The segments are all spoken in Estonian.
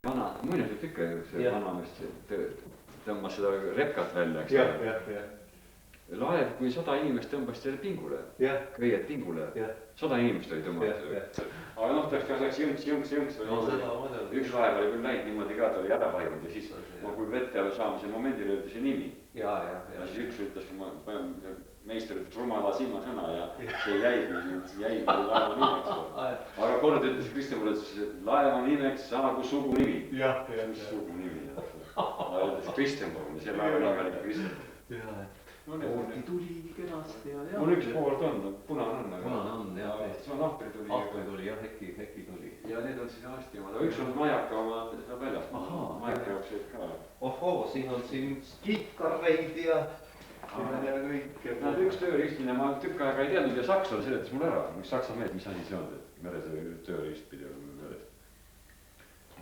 vana, muinasjutt ikka see vanameest tõmbas seda repkat välja, eks jah. Laev, kui 100 inimest tõmbas selle pingule, köied pingule, 100 inimest oli tõmbatud. Aga noh, ta läks jõnks. Üks laev oli küll läinud niimoodi ka, ta oli ära vainud ja siis kui vette saamise momendil öeldi see nimi. Ja siis üks ütles, kui meister ütles rumala silmasõna ja see jäigi laeva nimeks. Aga kord ütles Kristjan mulle, et laeva nimeks saagu sugu nimi. Sugu nimi. Ta ütles Kristjan poole, see laeva nimi oli Kristjan. Ooti tuli kenasti ja. Mul üks pool on, punane on. Punane on, jah. See on ahpri tuli. Ahpri tuli, jah, heki tuli. Ja need on siis aastimad. Üks on majaka oma väljast. Majaka jaoks jäid ka. Ohoo, siin on kiitkarreid ja kõik. Nad üks tööriistmine, ma tükk aega ei teadnud ja sakslane seletas mulle ära. Üks saksa mees, mis asi see on, et meres tööriist pidi on meres.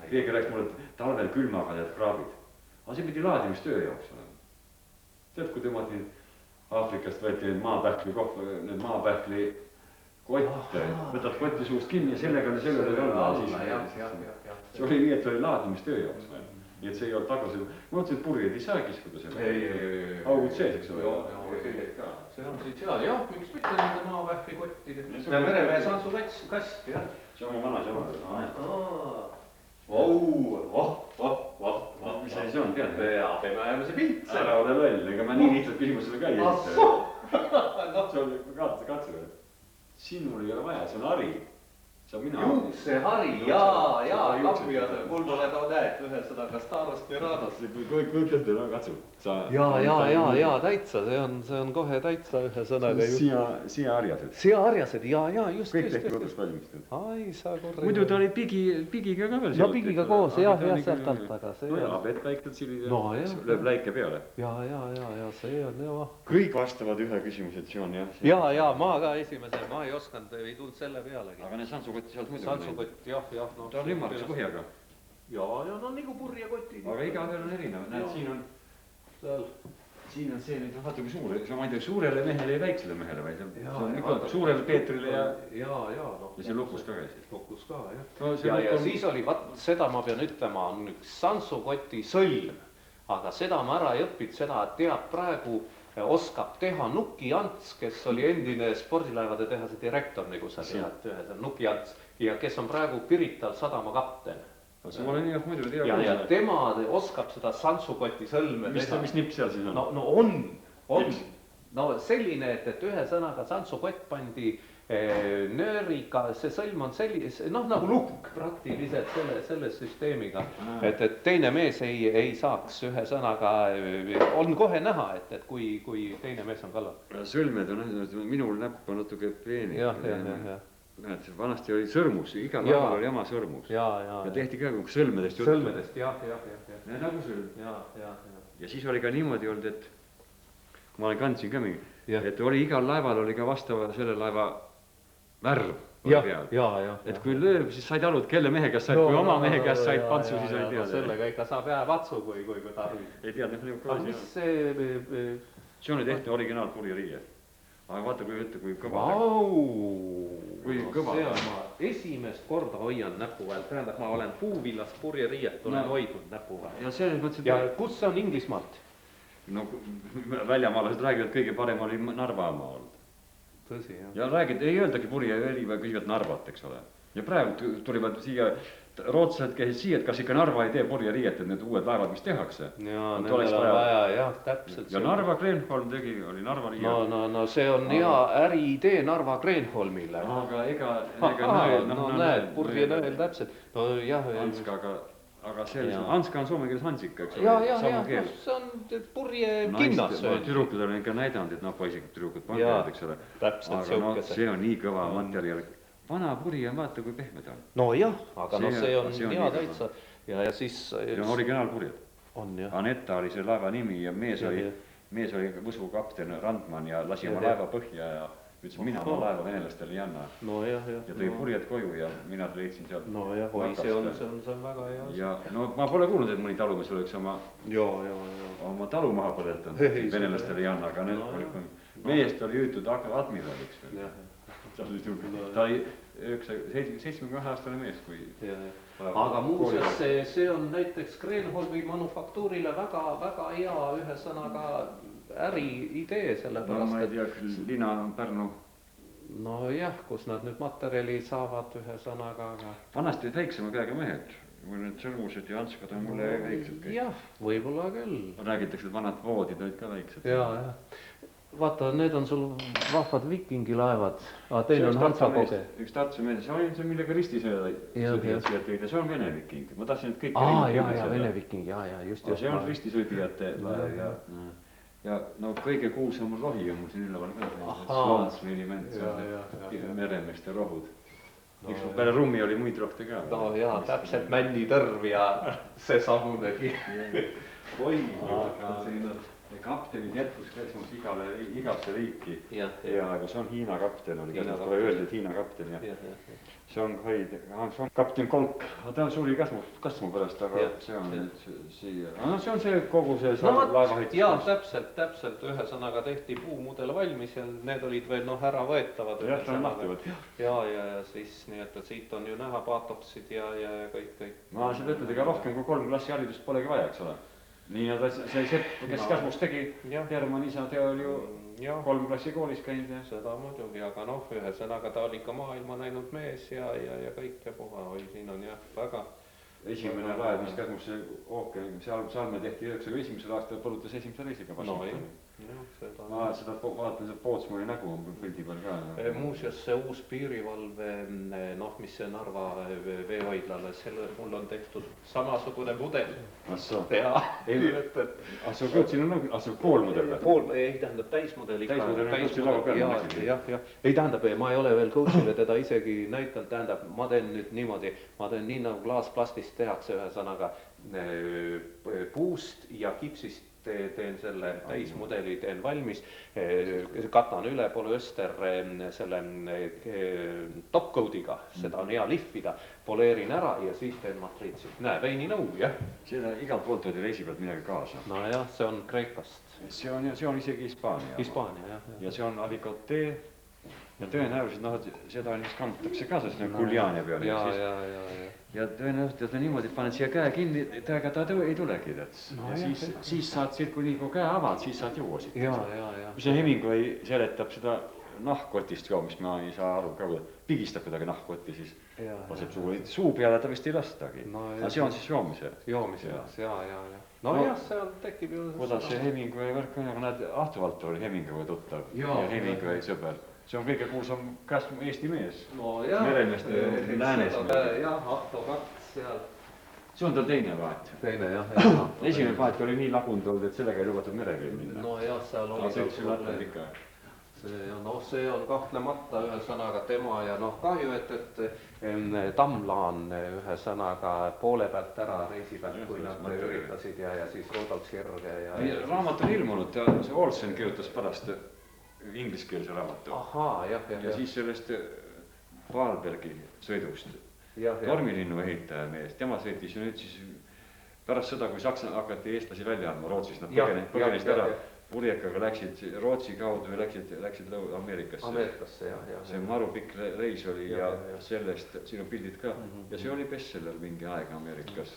Keegi rääks mulle, et talvel külmaga need kraabid. Aga see pidi laadimistöö jaoks olema. Tead, kui tõmmati Aafrikast võeti need maapähkli kotte, võtad kotti suust kinni ja sellega oli sellele alla. See oli nii, et oli laadimistöö jaoks. Nii et see ei olnud tagasi. Ma mõtlesin, et purjed ei saa kiskuda selle. Augud sees, eks ole. See on siis jah, miks mitte nende maapähkli kottide. See on meremees Antsu kast, jah. See on mu vana sõna. Mis see on, tead? Me ajame see pilt. Ära ole loll, ega ma nii lihtsalt küsimusele ka ei esita. See on katsu. Sinul ei ole vaja, see on hari. Juuksehari, jaa, kapiasel, mul pole too näed, ühesõnaga Starost või Radost. Kõik ütlete, no katsu. Jaa, täitsa, see on kohe täitsa ühesõnaga. Siaharjased. Siaharjased, jaa, just. Kõik tehti kodus valmistud. Ai, sa korre. Muidu ta oli pigiga ka veel. No pigiga koos, jah, sealt alt, aga see. No ja, vettväiktad silid ja lööb läike peale. Jaa, see on jah. Kõik vastavad ühe küsimused, see on jah. Jaa, ma ka esimese, ma ei osanud, ei tulnud selle pealegi. Aga need santsukott sealt muidu. Santsukott, jah. Ta on ümmarguse põhjaga. Jaa, no nagu purjekotid. Aga igaühel on erinev. Näed, siin on see nüüd, vaata kui suur, ma ei tea, suurele mehele ja väiksele mehele, vaid see on ikka suurele Peetrile ja see lukus ka käisid. Lukus ka, jah. Ja siis oli, seda ma pean ütlema, on üks santsukoti sõlm, aga seda ma ära ei õppinud, seda teab praegu, oskab teha Nuki Ants, kes oli endine spordilaevade tehase direktor, nagu sa tead, Nuki Ants, ja kes on praegu Pirital sadama kapten. See ma olen nii, et muidu teab. Ja tema oskab seda santsukoti sõlme teha. Mis nipp seal siis on? No on. No selline, et ühesõnaga santsukott pandi nööriga, see sõlm on sellise, nagu lukk praktiliselt selle süsteemiga, et teine mees ei saaks ühesõnaga, on kohe näha, et kui teine mees on kallal. Sõlmed on, minul näpp on natuke peeni. Jah. Näed, vanasti oli sõrmus, igal laval oli oma sõrmus. Ja tehti ka sõlmedest juttu. Sõlmedest, jah. Nagu sõlm. Ja siis oli ka niimoodi olnud, et ma kandsin ka mingi, et oli igal laeval oli ka vastava selle laeva värv peal. Et kui lööb, siis said aru, et kelle mehe käest said, kui oma mehe käest said pantsu, siis oli teada. Sellega ikka saab jää vatsu, kui tarvib. Ei teadnud, nagu aga mis see... See on tehtud originaal purjeriie. Aga vaata, kui kõva. Kui kõva. See on ma esimest korda hoian näpu vahel. Tähendab, ma olen puuvillast purjeriiet, olen hoidnud näpu vahel. Ja kus see on Inglismaalt? No väljamaalased räägivad, kõige parem oli Narvamaa olnud. Tõsi, jah. Ja räägid, ei öeldagi purjeveri, või küsivad Narvat, eks ole. Ja praegu tulivad siia, rootslased käisid siia, et kas ikka Narva ei tee purjeriiet, et need uued laevad, mis tehakse. Jaa, nendel on vaja, jah, täpselt. Ja Narva Kreenholm tegi, oli Narva riia. No see on hea äriidee Narva Kreenholmile. Aga ega nõel. No näed, purjenõel täpselt. No jah. Aga see Hanska on soome keeles Hansika, eks ole? Jaa, see on purje kinnas. Tüdrukud on ikka näidanud, et poisikud tüdrukud pangevad, eks ole. Aga see on nii kõva materjal. Vana puri on, vaata kui pehmed on. No jah, aga see on hea täitsa. Ja siis... See on originaalpurjed. On, jah. Anetta oli see laeva nimi ja mees oli Võsu kapten Randman ja lasi oma laeva põhja ja ütles, mina oma laeva venelastele ei anna. No jah. Ja tõi purjed koju ja mina leidsin sealt. No jah, see on väga hea. Ja no ma pole kuulnud, et mõni talumees oleks oma talu maha põletanud. Venelastele ei anna, aga meest oli hüütud admiraliks. 72-aastane mees, kui... Aga muuseas, see on näiteks Kreenholmi manufaktuurile väga hea ühe sõnaga äriidee, sellepärast, ma ei tea, Lina on Pärnu. No jah, kus nad nüüd materjali saavad ühe sõnaga, aga... Vanasti olid väiksema käega mehed, kui need sõrmused ja Hanskad on mulle väiksed kõik. Jah, võib-olla küll. Räägitakse, et vanad voodid olid ka väiksed. Jah. Vaata, need on sul vahvad vikingilaevad, aga teil on Hansakoge. Üks Tartsu mees, see oli see, millega ristisööda sõdijad tõid ja see on Vene viking. Ma tahtsin, et kõik... Jaa, Vene viking, just. See on ristisõdijate ja no kõige kuulsam rohi on mul siin üleval ka. Slonsvili ment, meremeeste rohud. Üks peale rummi oli muid rohte ka. No jaa, täpselt männitõrv ja see samunegi. Oi, aga kaptenid jätkus käsmus igasse riiki ja see on Hiina kapten, oli käsmus kohe öeldi, et Hiina kapten ja see on kapten Kolk, ta suri kasmu pärast, aga see on siia, see on see kogu see laevahitus. Jaa, täpselt, ühesõnaga tehti puumudel valmis ja need olid veel äravõetavad. Jah, see on lahtivad. Ja siis nii, et siit on ju näha paatoksid ja kõik. Ma seda ütled, ega rohkem kui 3 klassi haridust polegi vaja, eks ole. Nii, see sepp, kes käsmus tegi, Herman isa teo oli ju 3 klassi koolis käinud ja... Seda muidugi, aga ühesõnaga ta oli ikka maailma näinud mees ja kõik ja puha oli, siin on jah väga... Esimene laev, mis käsmus ookeani, seal me tehti 91. aastal põlutas esimese reisiga vastu. Ma seda vaatan, see Pootsmani nägu on pildi peal ka. Muuseas, see uus piirivalve, mis see Narva veehoidlale, mul on tehtud samasugune mudel. Assoo. Assoo, Assoo koolmudel või? Ei tähendab täismudel. Täismudel. Ei tähendab, ma ei ole veel coachile teda isegi näitanud, tähendab, ma teen nüüd niimoodi, ma teen nii nagu klaasplastist tehakse ühe sõnaga puust ja kipsist teen selle täismudeli, teen valmis, katan üle polüöster selle top-coatiga, seda on hea lihvida, poleerin ära ja siis teen matriitsi. Näe, veininõu, jah? Seda igalt poolt oli reisi pealt midagi kaasa. No jah, see on Kreekast. See on isegi Hispaania. Hispaania, jah. Ja see on Aligoté ja tõenäoliselt, seda vist kantakse ka, sest Guljani peale. Ja tõenäoliselt, et niimoodi paned siia käe kinni, täiega ta ei tulegi. Ja siis saad siit, kui nii käe avad, siis saad juua siit. Kui see Hemingway seletab seda nahkkotist joomist, ma ei saa aru ka, pigistab kuidagi nahkkotti, siis laseb suu peale, ta vist ei lastagi. Aga see on siis joomise. Joomiseks, jaa. No jah, seal tekib ju... Kuidas see Hemingway värk on, aga näed, Ahto oli Hemingway tuttav ja Hemingway sõber. See on kõige kuulsam käsmu Eesti mees. No jah. Meremeeste läänes. Jah, Ahto Kats seal. See on tal teine paat. Teine, jah. Esimene paat oli nii lagunud olnud, et sellega ei lubatud mereveel minna. No jah, seal oli ka see on kahtlemata ühe sõnaga tema ja kahju, et Tamlaan ühe sõnaga poole pealt ära reisi pealt, kui nad üritasid ja siis Rudolf Sirge ja... Raamat on ilmunud, see Olsen kirjutas pärast ingliskeelse raamatu. jah. Ja siis sellest Vaalbergi sõidust. Tormilinnu ehitaja mees, tema sõitis ja nüüd siis pärast seda, kui Saksa hakati eestlasi välja andma Rootsis, nad põgenesid ära. Purjekaga läksid Rootsi kaudu ja läksid Ameerikasse. Ameerikasse, jah. See maru pikk reis oli ja sellest, siin on pildid ka. Ja see oli bestseller mingi aeg Ameerikas.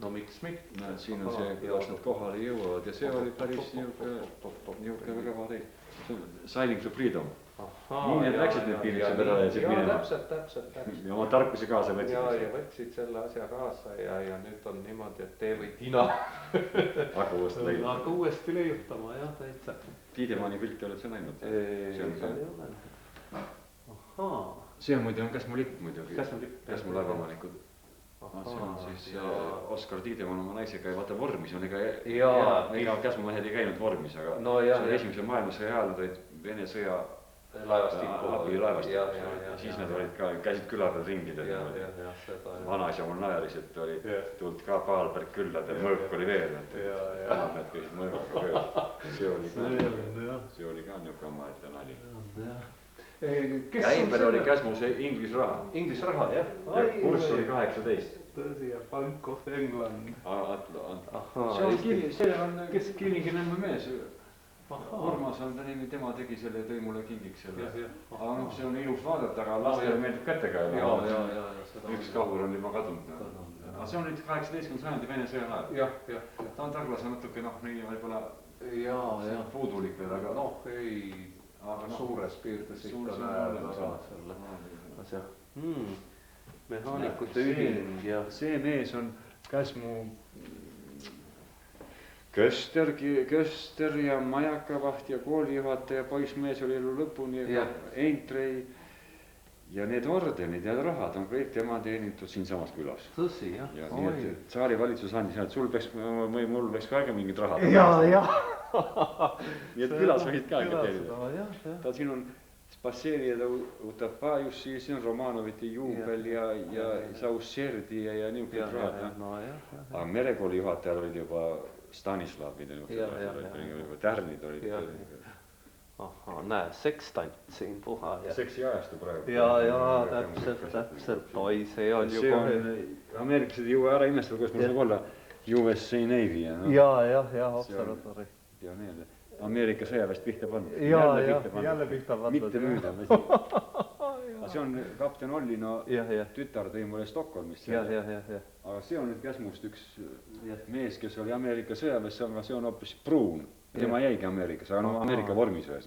No miks mitte? Siin on see, kuidas nad kohale jõuavad ja see oli päris niuke väga vareid. Sailing to Freedom. Nii need läksid need piirid peale ja siis minema. Täpselt. Ja oma tarkusi kaasa võtsid. Ja võtsid selle asja kaasa ja nüüd on niimoodi, et tee või tina. Aga uuesti leiutama, jah, täitsa. Tiidemanni pilti oled sa näinud? Ei ole. See muide on Käsmu lipp muidugi. Käsmu laevamanikud. See on siis Oskar Tiidemann oma naisega ja vaata vormis on ega Käsmumehed ei käinud vormis, aga see on esimese maailmasõja ajal olid Vene sõja abilaevastikku ja siis nad olid ka, käisid küla peal ringid. Vanaisa mul naeris, et oli tulnud ka Paalberg külla, et mõõk oli veel. Nad käisid mõõgaga veel. See oli ka niuke omaette nali. Ja Eimber oli Käsmus Inglisraha. Inglisraha, jah. Ja kurs oli 18. Tõsi ja Bank of England. See on Kilingi-Nõmme mees. Urmas on ta nimi, tema tegi selle, tõi mulle kingiks selle. Aga noh, see on ilus vaadata, aga lastele meeldib kätega. Üks kahur on juba kadunud. Aga see on nüüd 18. sajandi Vene sõjalaev. Ta on taglase natuke nii võibolla puudulik veel, aga noh, ei, suures piirdes ikka näeb ära selle asja. Mehaanikute ühing ja see mees on Käsmu Köster ja majakavaht ja koolijuhataja, poissmees oli elu lõpuni, Eintrei ja need ordenid ja rahad on kõik tema teenitud siinsamas külas. Tõsi, jah. Nii et tsaari valitsus andis, et sul peaks, või mul peaks ka mingid rahad. Nii et külas võid ka teenida. Ta siin on Spasseerida Utapajus, siin on Romanoviti juubel ja Sausserdi ja niisugused rahad. Aga merekooli juhatajal olid juba Stanislavid ja Tärnid olid. Ahhaa, näe, sekstant siin puha. Seksi ajastu praegu. Jaa, täpselt. Oi, see on ju kohe. Ameeriklased ei jõua ära imestada, kuidas mul saab olla USA Navy. Jaa, observatori. Ja need Ameerika sõjaväest pihta pannud. Jälle pihta pannud. Mitte müüda. See on kapten Ollino tütar tõi mulle Stockholmist. Aga see on nüüd Käsmust üks mees, kes oli Ameerika sõjaväes, aga see on hoopis pruun. Tema jäigi Ameerikas, aga Ameerika vormis ühes.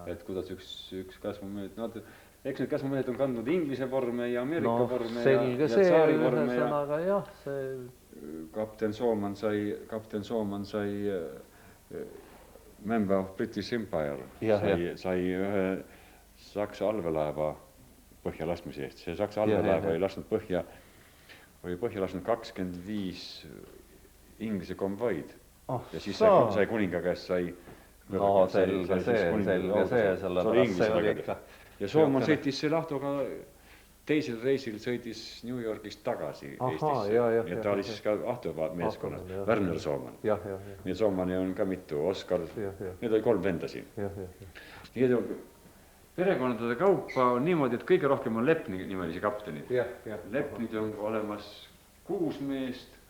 Et kuidas üks Käsmumehed, eks need Käsmumehed on kandnud Inglise vorme ja Ameerika vorme ja tsaari vorme. Kapten Sooman sai Member of British Empire sai ühe Saksa allveelaeva põhja laskmise eest. See Saksa allveelaeva oli põhja lasknud 25 Inglise konvoid ja siis sai kuninga käest sai selge see sellepärast see oli ikka. Ja Sooman sõitis selle autoga teisel reisil sõidis New Yorgist tagasi Eestisse. Ja ta oli siis ka ahtomeeskonnas, Werner Sooman. Nii Soomani on ka mitu, Oskar, need oli 3 venda siin. Nii et perekondade kaupa on niimoodi, et kõige rohkem on Lepni nimelisi kaptenid. Lepnid on olemas 6 meest.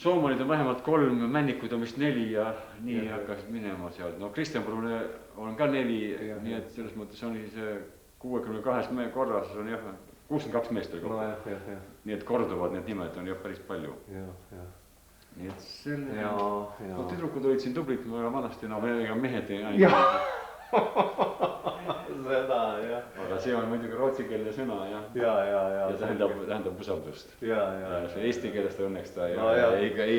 Soomanid on vähemalt 3, Männikuid on vist 4 ja nii hakkasid minema seal. No Kristjan Brune on ka 4, nii et selles mõttes on see 62 korras on 62 meest oli kokku. Nii et korduvad need nimed on päris palju. Nii et selle... Tüdrukud olid siin tublid, aga vanasti mehed ei ainult. Seda, jah. Aga see on muidugi rootsikeelne sõna, jah. Ja tähendab usaldust. Eesti keelest õnneks ta ei käi.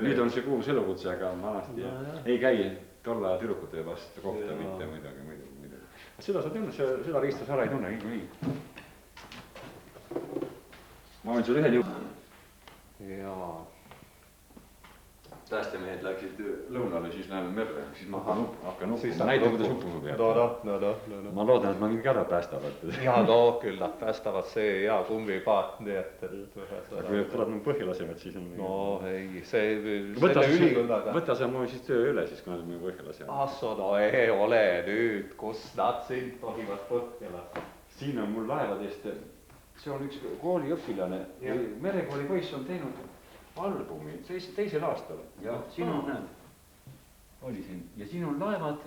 Nüüd on see kuus elukutse, aga vanasti ei käi tolla tüdrukute vastu kohta mitte midagi. Seda sa tunne, seda riista sa ära ei tunne, nii. Ma võin sul ühel jõu. Päästemehed läksid lõunale, siis läheme merre, siis ma hakkan uppuma. Näitan, kuidas uppuma peab. Ma loodan, et ma mingi ära päästavad. Küll nad päästavad see hea kummipaat, nii et... Aga kui tuleb põhja lasevad, siis on... No ei, selle ülikõnnaga... Võta sa mu siis töö üle, siis kui nad on põhja lasevad. Asso, no ei ole nüüd, kus nad sind tohivad põhja lasta. Siin on mul laevadest, see on üks kooliõpilane, merekooli poiss on teinud albumi teisel aastal ja siin on oli siin ja siin on laevad,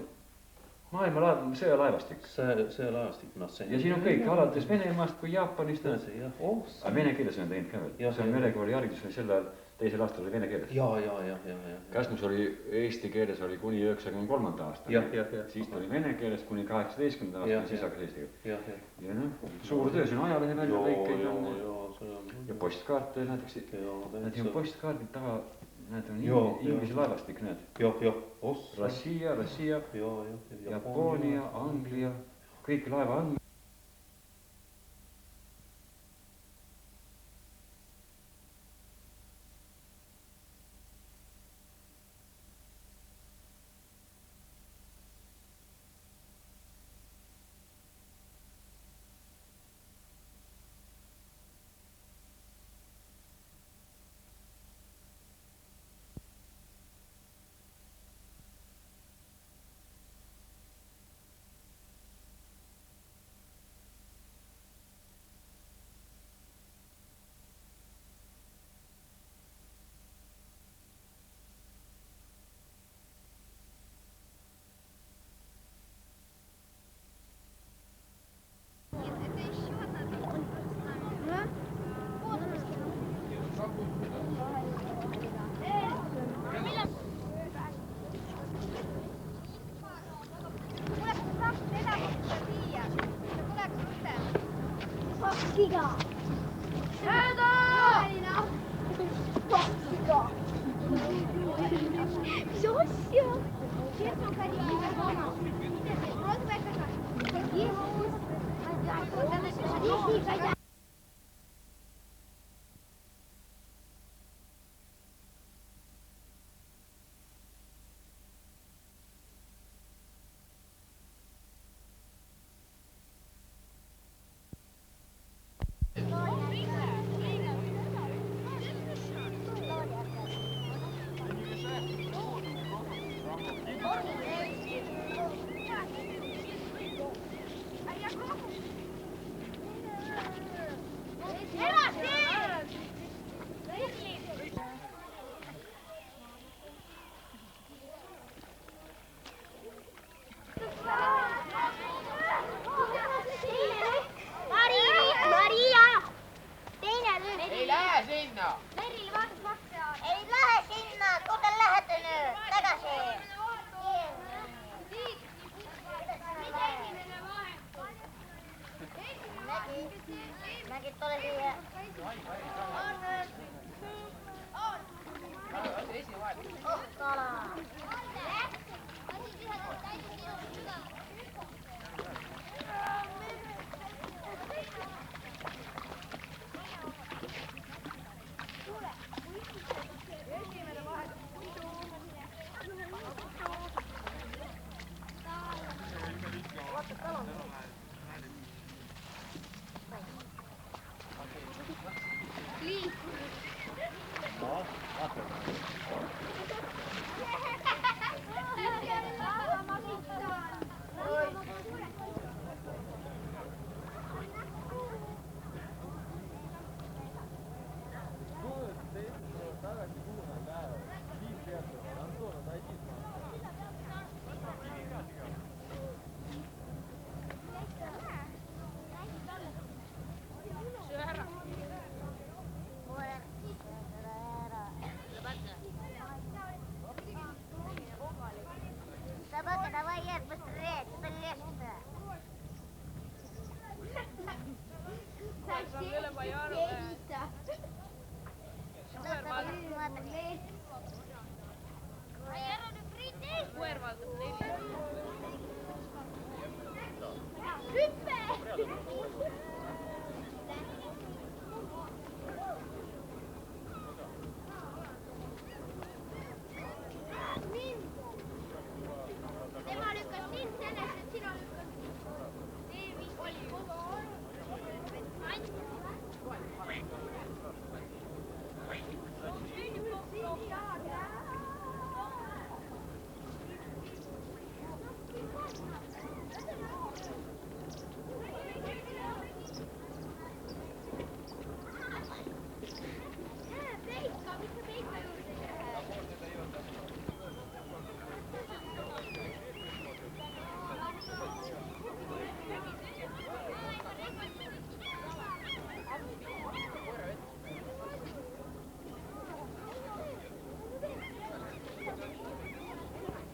maailma sõjalaevastik. Sõjalaevastik, noh see. Ja siin on kõik, alates Venemaast kui Jaapanist. Aga vene keeles on teinud ka veel. See on merekooli haridus oli sel ajal, teisel aastal oli vene keeles. Käsmus oli eesti keeles oli kuni 93. aastani. Siis ta oli vene keeles kuni 18. aastani, siis hakkas eesti keeles. Ja suur töö, siin ajalehe välja lõikeid on. Ja postkaarte näiteks, need on postkaardid taga, need on inglise laevastik, need. Rossija, Japoonia, Anglia, kõik laeva andmed. siga! Sööda! Passiga! Mis asja?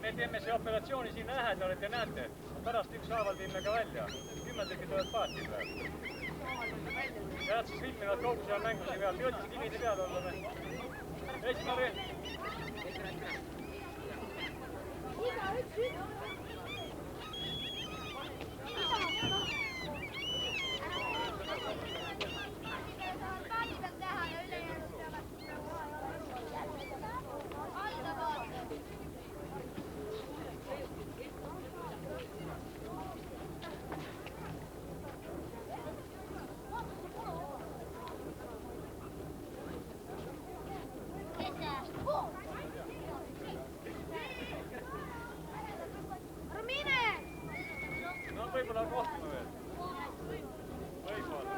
Me teeme see operatsiooni siin lähedal, et te näete. Pärast ükshaaval teeme ka välja. 10 tükki tulevad paati praegu. Ja nad siis filmivad kogu seal mänguse peal. Jõudis kivide peal olla või? Esmari! Võib-olla kohtume veel. Võib-olla.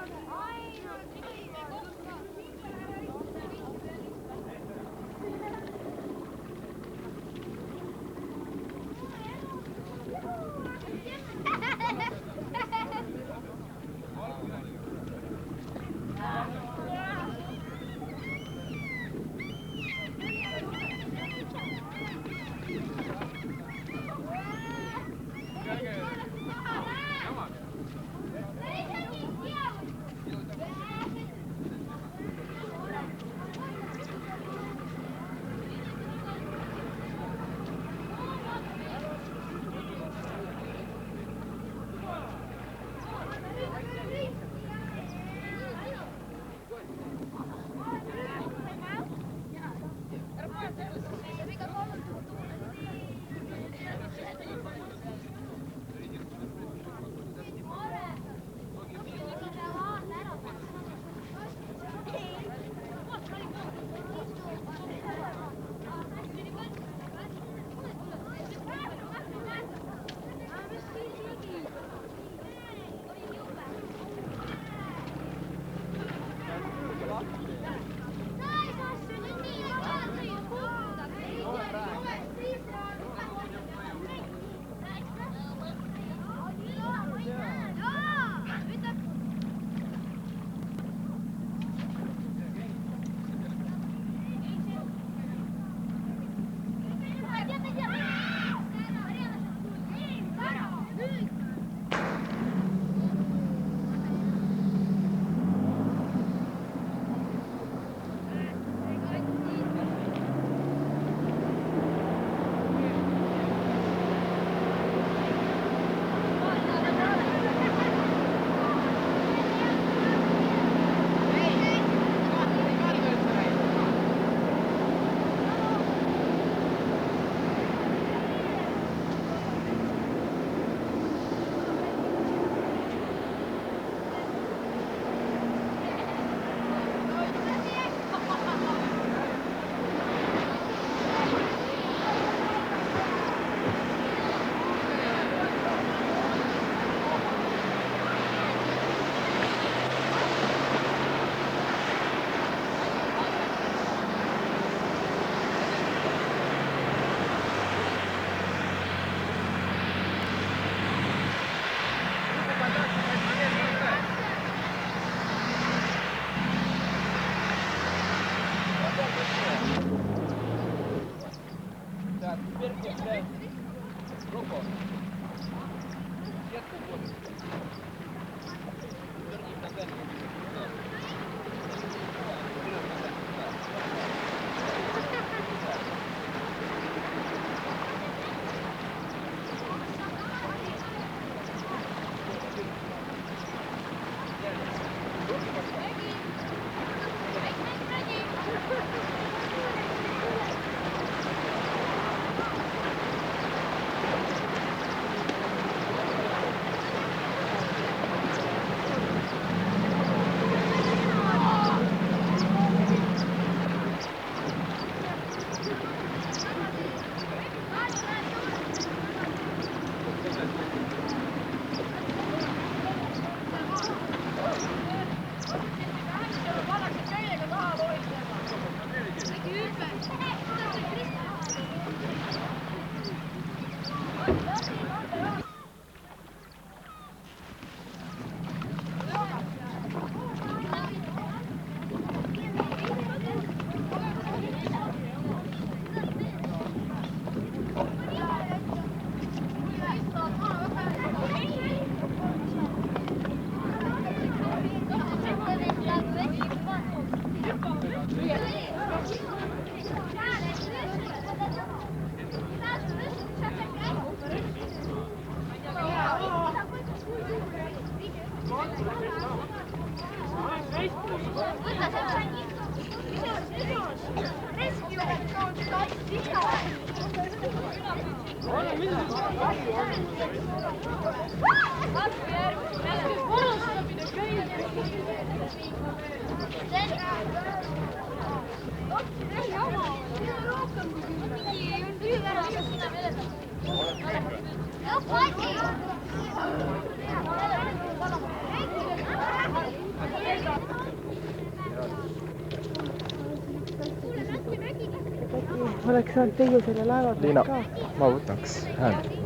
Oleks saanud teie selle laeva peal ka. Ma võtaks hääle.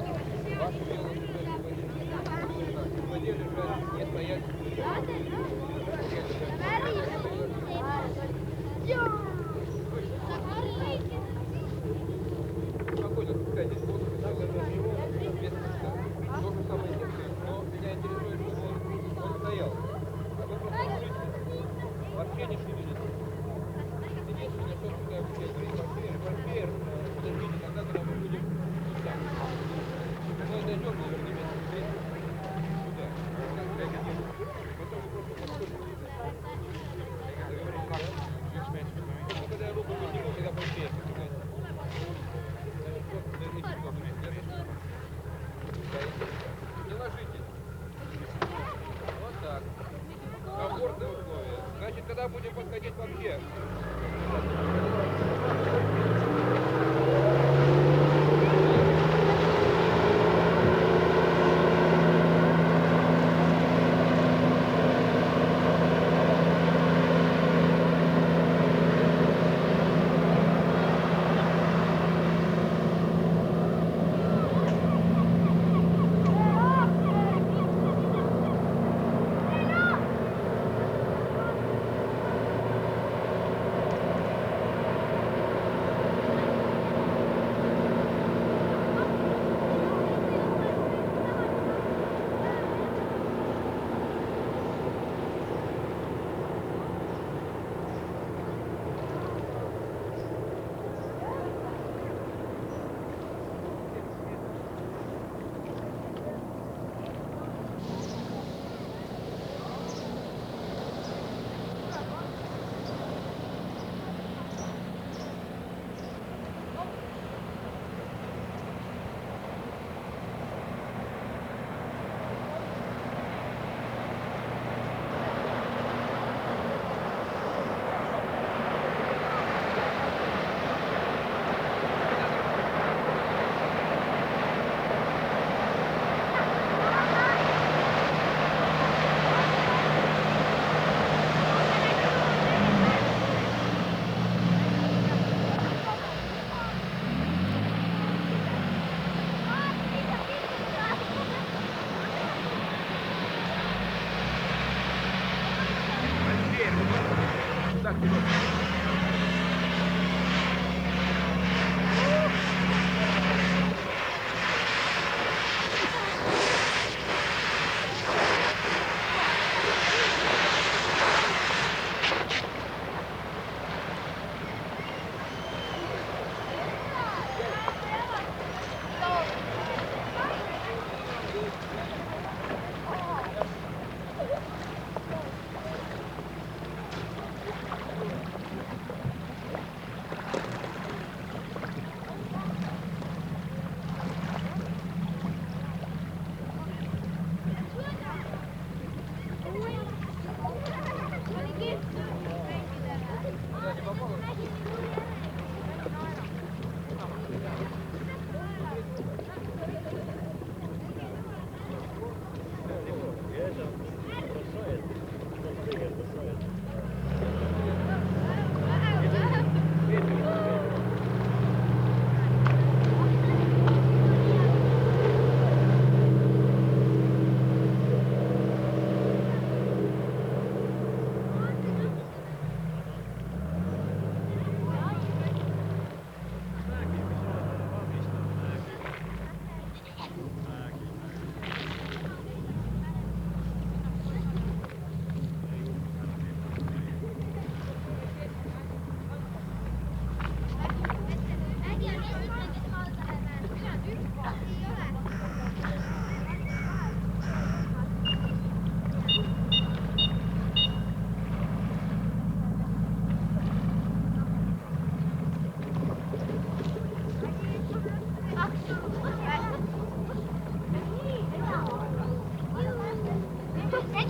Значит, когда будем подходить вообще?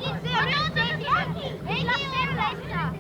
Ei, las selle.